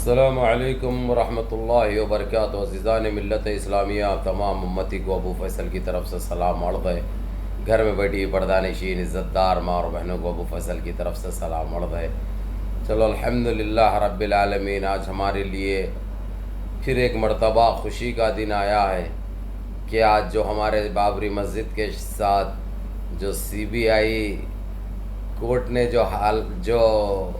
अस्सलामु अलैकुम वरहमतुल्लाहि वबरकातुहू। अज़ीज़ान मिल्लत इस्लामिया, तमाम उम्मती को अबू फैसल की तरफ से सलाम मर्द है। घर में बैठी पर्दानशीन इज़्ज़तदार माँ और बहनों को अबू फैसल की तरफ से सलाम मर्द है। चलो अल्हम्दुलिल्लाह रब्बिल आलमीन, आज हमारे लिए फिर एक मरतबा खुशी का दिन आया है कि आज जो हमारे बाबरी मस्जिद के साथ जो CBI कोर्ट ने जो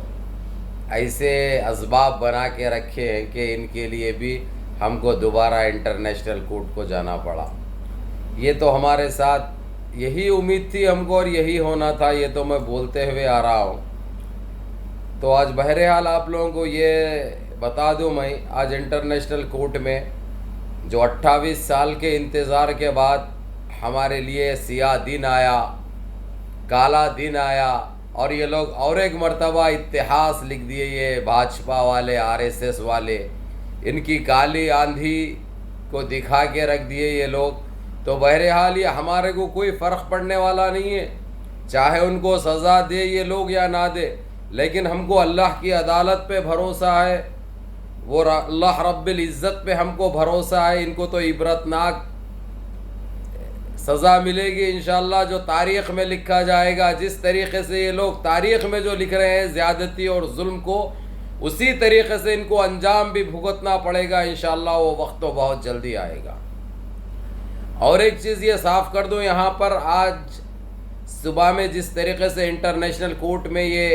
ऐसे असबाब बना के रखे हैं कि इनके लिए भी हमको दोबारा इंटरनेशनल कोर्ट को जाना पड़ा। ये तो हमारे साथ यही उम्मीद थी हमको और यही होना था, ये तो मैं बोलते हुए आ रहा हूँ। तो आज बहरहाल आप लोगों को ये बता दूँ, मैं आज इंटरनेशनल कोर्ट में जो 28 साल के इंतज़ार के बाद हमारे लिए सियाह दिन आया, काला दिन आया, और ये लोग और एक मर्तबा इतिहास लिख दिए। ये भाजपा वाले, RSS वाले, इनकी काली आंधी को दिखा के रख दिए ये लोग। तो बहरहाल ये हमारे को कोई फ़र्क पड़ने वाला नहीं है, चाहे उनको सज़ा दे ये लोग या ना दे, लेकिन हमको अल्लाह की अदालत पे भरोसा है, वो अल्लाह रब्बिल इज़्ज़त पे हमको भरोसा है। इनको तो इबरतनाक सज़ा मिलेगी इंशाअल्लाह, जो तारीख़ में लिखा जाएगा। जिस तरीक़े से ये लोग तारीख़ में जो लिख रहे हैं ज़्यादती और जुल्म को, उसी तरीक़े से इनको अंजाम भी भुगतना पड़ेगा इंशाअल्लाह। वो वक्त तो बहुत जल्दी आएगा। और एक चीज़ ये साफ़ कर दूँ, यहाँ पर आज सुबह में जिस तरीक़े से इंटरनेशनल कोर्ट में ये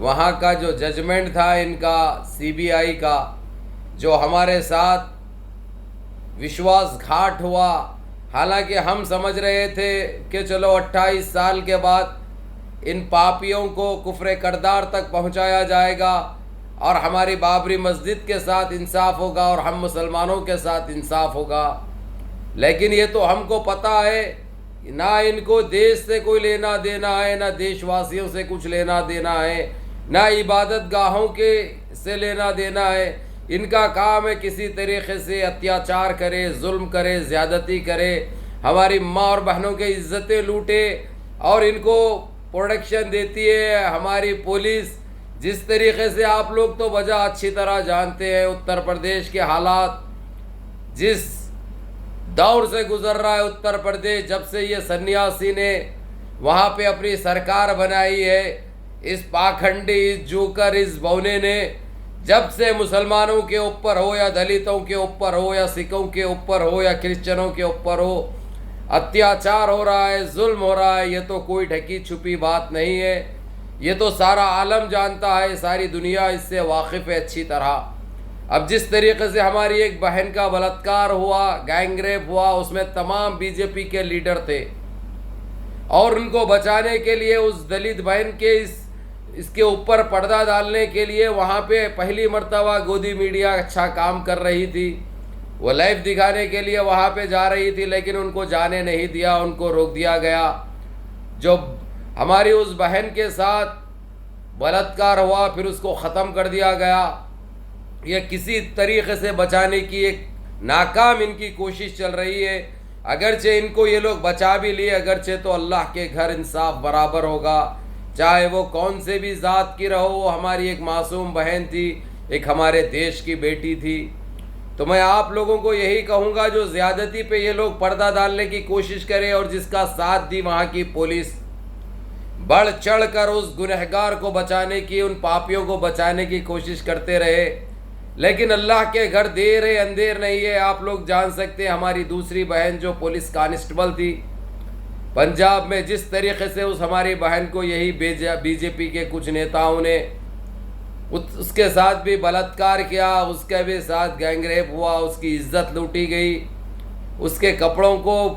वहाँ का जो जजमेंट था इनका CBI का, जो हमारे साथ विश्वासघात हुआ। हालांकि हम समझ रहे थे कि चलो 28 साल के बाद इन पापियों को कुफ्र करदार तक पहुंचाया जाएगा और हमारी बाबरी मस्जिद के साथ इंसाफ होगा और हम मुसलमानों के साथ इंसाफ होगा। लेकिन ये तो हमको पता है ना इनको देश से कोई लेना देना है, ना देशवासियों से कुछ लेना देना है, ना इबादत गाहों के से लेना देना है। इनका काम है किसी तरीक़े से अत्याचार करे, जुल्म करे, ज़्यादती करे, हमारी माँ और बहनों के इज़्ज़तें लूटे। और इनको प्रोटेक्शन देती है हमारी पुलिस। जिस तरीक़े से आप लोग तो वजह अच्छी तरह जानते हैं, उत्तर प्रदेश के हालात जिस दौर से गुज़र रहा है उत्तर प्रदेश, जब से ये सन्यासी ने वहाँ पे अपनी सरकार बनाई है, इस पाखंडी, इस जोकर, इस बौने ने जब से मुसलमानों के ऊपर हो या दलितों के ऊपर हो या सिखों के ऊपर हो या क्रिश्चियनों के ऊपर हो, अत्याचार हो रहा है, जुल्म हो रहा है। ये तो कोई ढकी छुपी बात नहीं है, ये तो सारा आलम जानता है, सारी दुनिया इससे वाकिफ़ है अच्छी तरह। अब जिस तरीक़े से हमारी एक बहन का बलात्कार हुआ, गैंगरेप हुआ, उसमें तमाम BJP के लीडर थे और उनको बचाने के लिए उस दलित बहन के इसके ऊपर पर्दा डालने के लिए वहाँ पे पहली मर्तबा गोदी मीडिया अच्छा काम कर रही थी। वो लाइव दिखाने के लिए वहाँ पे जा रही थी, लेकिन उनको जाने नहीं दिया, उनको रोक दिया गया। जो हमारी उस बहन के साथ बलात्कार हुआ, फिर उसको ख़त्म कर दिया गया। ये किसी तरीक़े से बचाने की एक नाकाम इनकी कोशिश चल रही है। अगरचे इनको ये लोग बचा भी लिए, अगरचे तो अल्लाह के घर इंसाफ बराबर होगा, चाहे वो कौन से भी ज़ात की रहो। वो हमारी एक मासूम बहन थी, एक हमारे देश की बेटी थी। तो मैं आप लोगों को यही कहूँगा, जो ज़्यादती पे ये लोग पर्दा डालने की कोशिश करें और जिसका साथ दी वहाँ की पुलिस, बढ़ चढ़ कर उस गुनहगार को बचाने की, उन पापियों को बचाने की कोशिश करते रहे। लेकिन अल्लाह के घर देर है अंधेर नहीं है। आप लोग जान सकते हैं हमारी दूसरी बहन जो पुलिस कांस्टेबल थी पंजाब में, जिस तरीक़े से उस हमारी बहन को यही BJP के कुछ नेताओं ने उसके साथ भी बलात्कार किया, उसके भी साथ गैंगरेप हुआ, उसकी इज्जत लूटी गई, उसके कपड़ों को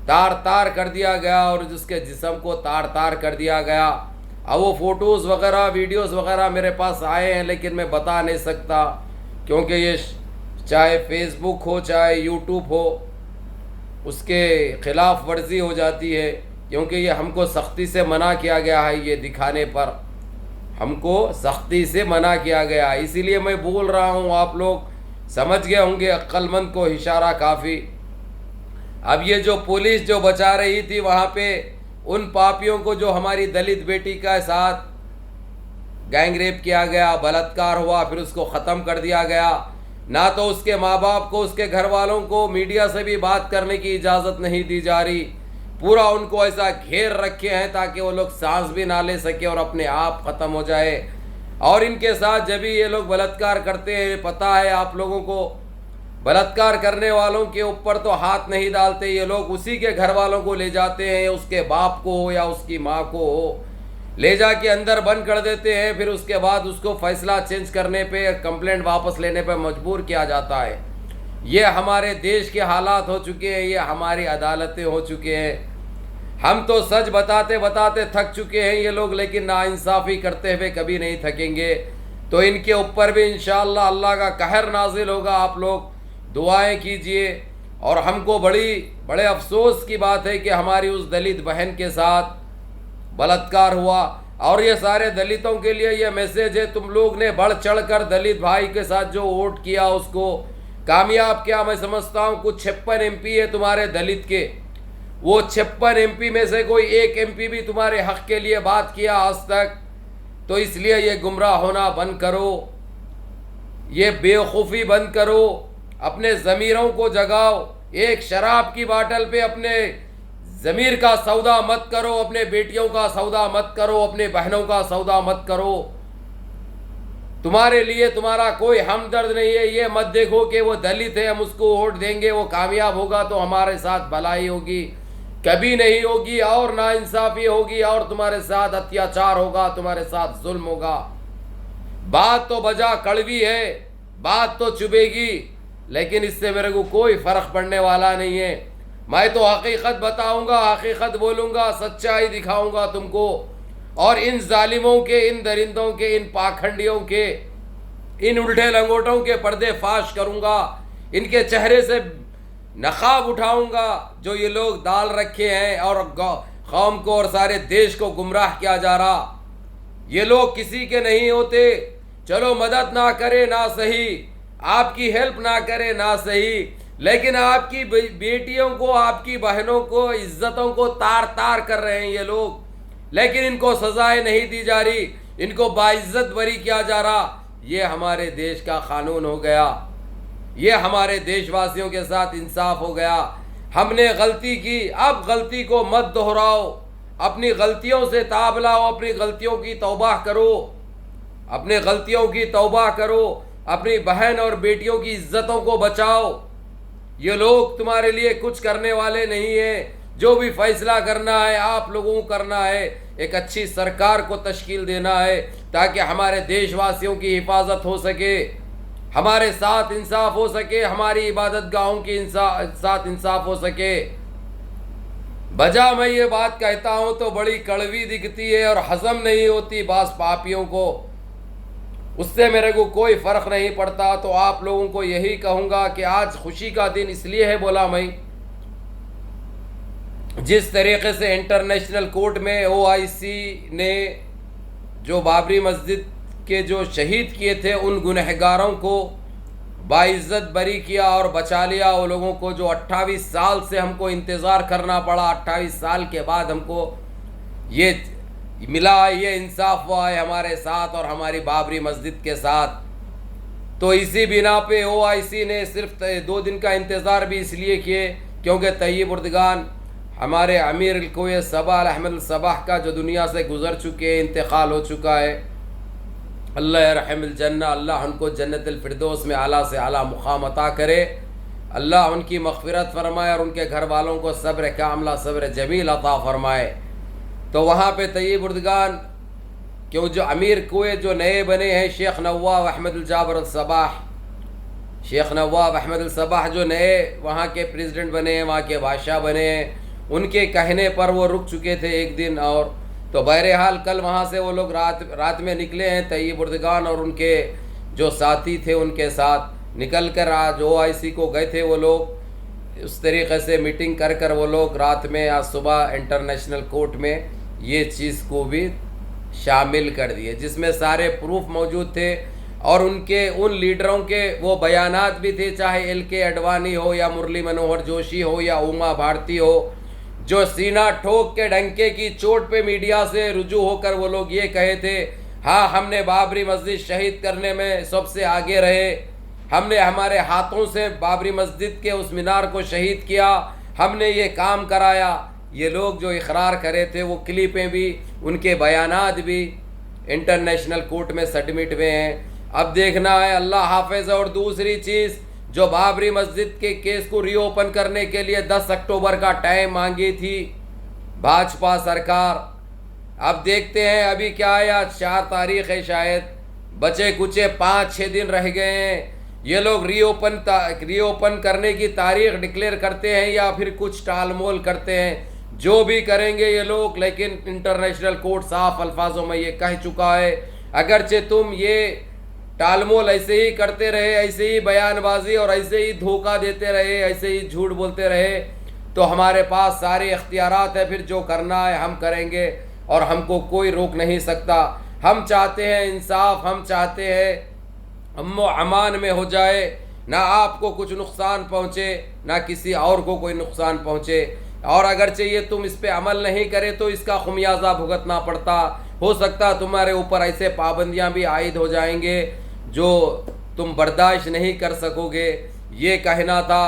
तार तार कर दिया गया और उसके जिस्म को तार तार कर दिया गया। अब वो फ़ोटोज़ वगैरह, वीडियोज़ वगैरह मेरे पास आए हैं, लेकिन मैं बता नहीं सकता, क्योंकि ये चाहे फेसबुक हो चाहे यूट्यूब हो, उसके ख़िलाफ़ वर्जी हो जाती है, क्योंकि ये हमको सख्ती से मना किया गया है। ये दिखाने पर हमको सख्ती से मना किया गया है, इसीलिए मैं बोल रहा हूँ। आप लोग समझ गए होंगे, अक्लमंद को इशारा काफ़ी। अब ये जो पुलिस जो बचा रही थी वहाँ पे उन पापियों को, जो हमारी दलित बेटी का साथ गैंग रेप किया गया, बलात्कार हुआ, फिर उसको ख़त्म कर दिया गया। ना तो उसके माँ बाप को, उसके घर वालों को मीडिया से भी बात करने की इजाज़त नहीं दी जा रही। पूरा उनको ऐसा घेर रखे हैं ताकि वो लोग सांस भी ना ले सके और अपने आप ख़त्म हो जाए। और इनके साथ जब भी ये लोग बलात्कार करते हैं, पता है आप लोगों को, बलात्कार करने वालों के ऊपर तो हाथ नहीं डालते ये लोग, उसी के घर वालों को ले जाते हैं, उसके बाप को हो या उसकी माँ को हो, ले जाके अंदर बंद कर देते हैं। फिर उसके बाद उसको फैसला चेंज करने पे, कंप्लेंट वापस लेने पे मजबूर किया जाता है। ये हमारे देश के हालात हो चुके हैं, ये हमारी अदालतें हो चुके हैं। हम तो सच बताते बताते थक चुके हैं ये लोग, लेकिन नाइंसाफ़ी करते हुए कभी नहीं थकेंगे। तो इनके ऊपर भी इंशाअल्लाह अल्लाह का कहर नाजिल होगा। आप लोग दुआएं कीजिए। और हमको बड़े अफसोस की बात है कि हमारी उस दलित बहन के साथ बलात्कार हुआ। और ये सारे दलितों के लिए ये मैसेज है, तुम लोग ने बढ़ चढ़ कर दलित भाई के साथ जो वोट किया उसको कामयाब किया। मैं समझता हूँ कुछ 56 MP है तुम्हारे दलित के, वो 56 MP में से कोई एक MP भी तुम्हारे हक के लिए बात किया आज तक। तो इसलिए ये गुमराह होना बंद करो, ये बेवकूफ़ी बंद करो, अपने ज़मीरों को जगाओ। एक शराब की बाटल पे अपने ज़मीर का सौदा मत करो, अपने बेटियों का सौदा मत करो, अपने बहनों का सौदा मत करो। तुम्हारे लिए तुम्हारा कोई हमदर्द नहीं है। ये मत देखो कि वो दलित है, हम उसको वोट देंगे, वो कामयाब होगा तो हमारे साथ भलाई होगी। कभी नहीं होगी, और नाइंसाफ़ी होगी, और तुम्हारे साथ अत्याचार होगा, तुम्हारे साथ जुल्म होगा। बात तो बजा कड़वी है, बात तो चुभेगी, लेकिन इससे मेरे को कोई फ़र्क पड़ने वाला नहीं है। मैं तो हकीकत बताऊंगा, हकीकत बोलूँगा, सच्चाई दिखाऊंगा तुमको। और इन जालिमों के, इन दरिंदों के, इन पाखंडियों के, इन उल्टे लंगोटों के पर्दे फाश करूँगा। इनके चेहरे से नकाब उठाऊंगा जो ये लोग डाल रखे हैं, और कौम को और सारे देश को गुमराह किया जा रहा। ये लोग किसी के नहीं होते। चलो मदद ना करे ना सही, आपकी हेल्प ना करे ना सही, लेकिन आपकी बेटियों को, आपकी बहनों को, इज्जतों को तार तार कर रहे हैं ये लोग। लेकिन इनको सजाएं नहीं दी जा रही, इनको बाइज्जत बरी किया जा रहा। ये हमारे देश का कानून हो गया, ये हमारे देशवासियों के साथ इंसाफ हो गया। हमने गलती की, अब गलती को मत दोहराओ, अपनी गलतियों से ताब लाओ, अपनी गलतियों की तौबा करो, अपनी गलतियों की तौबा करो, अपनी बहन और बेटियों की इज्जतों को बचाओ। ये लोग तुम्हारे लिए कुछ करने वाले नहीं है। जो भी फैसला करना है आप लोगों को करना है, एक अच्छी सरकार को तश्कील देना है ताकि हमारे देशवासियों की हिफाजत हो सके, हमारे साथ इंसाफ हो सके, हमारी इबादत गाहों की साथ इंसाफ हो सके। बजा मैं ये बात कहता हूँ तो बड़ी कड़वी दिखती है और हजम नहीं होती बास पापियों को, उससे मेरे को कोई फ़र्क नहीं पड़ता। तो आप लोगों को यही कहूँगा कि आज खुशी का दिन इसलिए है, बोला मैं, जिस तरीके से इंटरनेशनल कोर्ट में OIC ने जो बाबरी मस्जिद के जो शहीद किए थे उन गुनहगारों को बाइज्जत बरी किया और बचा लिया। वो लोगों को जो 28 साल से हमको इंतज़ार करना पड़ा, 28 साल के बाद हमको ये मिला, ये इंसाफ हुआ है हमारे साथ और हमारी बाबरी मस्जिद के साथ। तो इसी बिना पे OIC ने सिर्फ 2 दिन का इंतज़ार भी इसलिए किए क्योंकि तैयब उर्दगान हमारे अमीर कोय सबाह अहमद सबाह का जो दुनिया से गुज़र चुके हैं, इंतकाल हो चुका है। अल्लाह रहमिल जन्ना, अल्लाह उनको जन्नतुल फिरदौस में आला से आला मुकाम अता करे। अल्लाह उनकी मग़फ़िरत फ़रमाए और उनके घर वालों को सब्र कामिला, सब्र जमील अता फ़रमाए। तो वहाँ पे तैयब उर्दगान क्यों जो अमीर कोय जो नए बने हैं, शेख नवाब अहमद जाबर सबाह, शेख नवाब अहमद सबाह जो नए वहाँ के प्रेसिडेंट बने हैं, वहाँ के बादशाह बने हैं, उनके कहने पर वो रुक चुके थे एक दिन। और तो बहरहाल कल वहाँ से वो लोग रात में निकले हैं, तैयब उर्दगान और उनके जो साथी थे उनके साथ निकल कर आज OIC को गए थे वो लोग। उस तरीक़े से मीटिंग कर कर वो लोग रात में आज सुबह इंटरनेशनल कोर्ट में ये चीज़ को भी शामिल कर दिए, जिसमें सारे प्रूफ मौजूद थे और उनके उन लीडरों के वो बयानात भी थे, चाहे LK अडवाणी हो या मुरली मनोहर जोशी हो या उमा भारती हो, जो सीना ठोक के डंके की चोट पे मीडिया से रुजू होकर वो लोग ये कहे थे, हाँ, हमने बाबरी मस्जिद शहीद करने में सबसे आगे रहे। हमने हमारे हाथों से बाबरी मस्जिद के उस मीनार को शहीद किया, हमने ये काम कराया। ये लोग जो इकरार करे थे वो क्लिपें भी, उनके बयानात भी इंटरनेशनल कोर्ट में सबमिट हुए हैं। अब देखना है, अल्लाह हाफिज। और दूसरी चीज़, जो बाबरी मस्जिद के केस को रीओपन करने के लिए 10 अक्टूबर का टाइम मांगी थी भाजपा सरकार, अब देखते हैं अभी क्या है। आज 4 तारीख है, शायद बचे कुचे 5-6 दिन रह गए हैं। ये लोग रीओपन करने की तारीख डिक्लेयर करते हैं या फिर कुछ टालमोल करते हैं, जो भी करेंगे ये लोग। लेकिन इंटरनेशनल कोर्ट साफ अल्फाजों में ये कह चुका है, अगरचे तुम ये टालमोल ऐसे ही करते रहे, ऐसे ही बयानबाजी और ऐसे ही धोखा देते रहे, ऐसे ही झूठ बोलते रहे, तो हमारे पास सारे इख्तियारात है, फिर जो करना है हम करेंगे और हमको कोई रोक नहीं सकता। हम चाहते हैं इंसाफ, हम चाहते हैं अम्नो अमान में हो जाए, ना आपको कुछ नुकसान पहुँचे ना किसी और को कोई नुकसान पहुँचे। और अगर चाहिए तुम इस पे अमल नहीं करे तो इसका खुमियाजा भुगतना पड़ता। हो सकता तुम्हारे ऊपर ऐसे पाबंदियां भी आयद हो जाएंगे जो तुम बर्दाश्त नहीं कर सकोगे। ये कहना था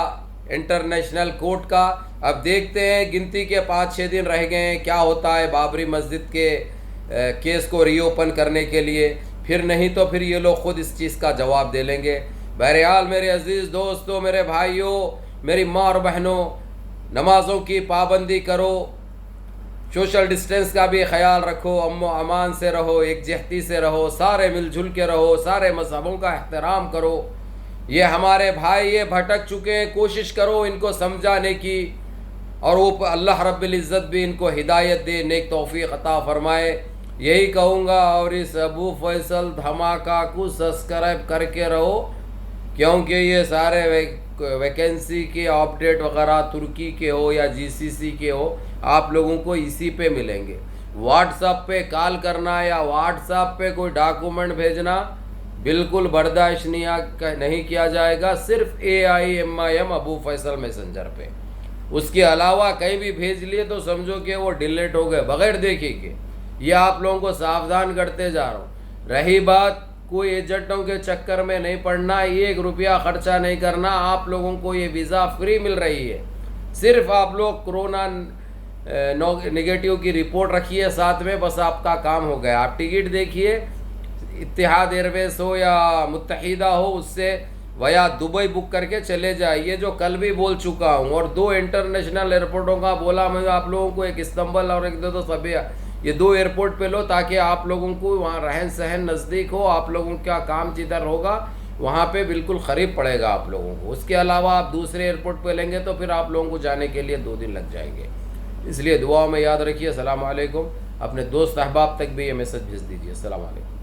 इंटरनेशनल कोर्ट का। अब देखते हैं, गिनती के 5-6 दिन रह गए हैं, क्या होता है बाबरी मस्जिद के केस को रीओपन करने के लिए। फिर नहीं तो फिर ये लोग खुद इस चीज़ का जवाब दे लेंगे। बहरहाल मेरे अजीज़ दोस्तों, मेरे भाइयों, मेरी माँ और बहनों, नमाज़ों की पाबंदी करो, सोशल डिस्टेंस का भी ख्याल रखो, अम्न अमान से रहो, एकजहती से रहो, सारे मिलजुल के रहो, सारे मजहबों का एहतराम करो। ये हमारे भाई ये भटक चुके हैं, कोशिश करो इनको समझाने की, और वो अल्लाह रब्बुल इज़्ज़त भी इनको हिदायत दे, नेक तौफीक अता फरमाए। यही कहूँगा। और इस अबू फैसल धमाका को सब्सक्राइब करके रहो, क्योंकि ये सारे वैकेंसी के अपडेट वगैरह तुर्की के हो या जीसीसी के हो, आप लोगों को इसी पे मिलेंगे। व्हाट्सएप पे कॉल करना या व्हाट्सएप पे कोई डॉक्यूमेंट भेजना बिल्कुल बर्दाश्त नहीं किया जाएगा। सिर्फ AIMIM अबू फैसल मैसेंजर पे, उसके अलावा कहीं भी भेज लिए तो समझो कि वो डिलीट हो गए बगैर देखे के। ये आप लोगों को सावधान करते जा रहा हूँ। रही बात, कोई एजेंटों के चक्कर में नहीं पड़ना, 1 रुपया खर्चा नहीं करना। आप लोगों को ये वीज़ा फ्री मिल रही है। सिर्फ आप लोग कोरोना नेगेटिव की रिपोर्ट रखिए साथ में, बस आपका काम हो गया। आप टिकट देखिए, इत्तेहाद एयरवेज हो या मुत्तहिदा हो, उससे वया दुबई बुक करके चले जाइए, जो कल भी बोल चुका हूँ। और 2 इंटरनेशनल एयरपोर्टों का बोला मैं आप लोगों को, एक इस्तांबुल और एक तो सबिया, ये 2 एयरपोर्ट पे लो, ताकि आप लोगों को वहाँ रहन सहन नज़दीक हो, आप लोगों का काम जिधर होगा वहाँ पे बिल्कुल करीब पड़ेगा आप लोगों को। उसके अलावा आप दूसरे एयरपोर्ट पे लेंगे तो फिर आप लोगों को जाने के लिए 2 दिन लग जाएंगे। इसलिए दुआ में याद रखिए। अस्सलाम वालेकुम। अपने दोस्त अहबाब तक भी ये मैसेज भेज दीजिए। अस्सलाम वालेकुम।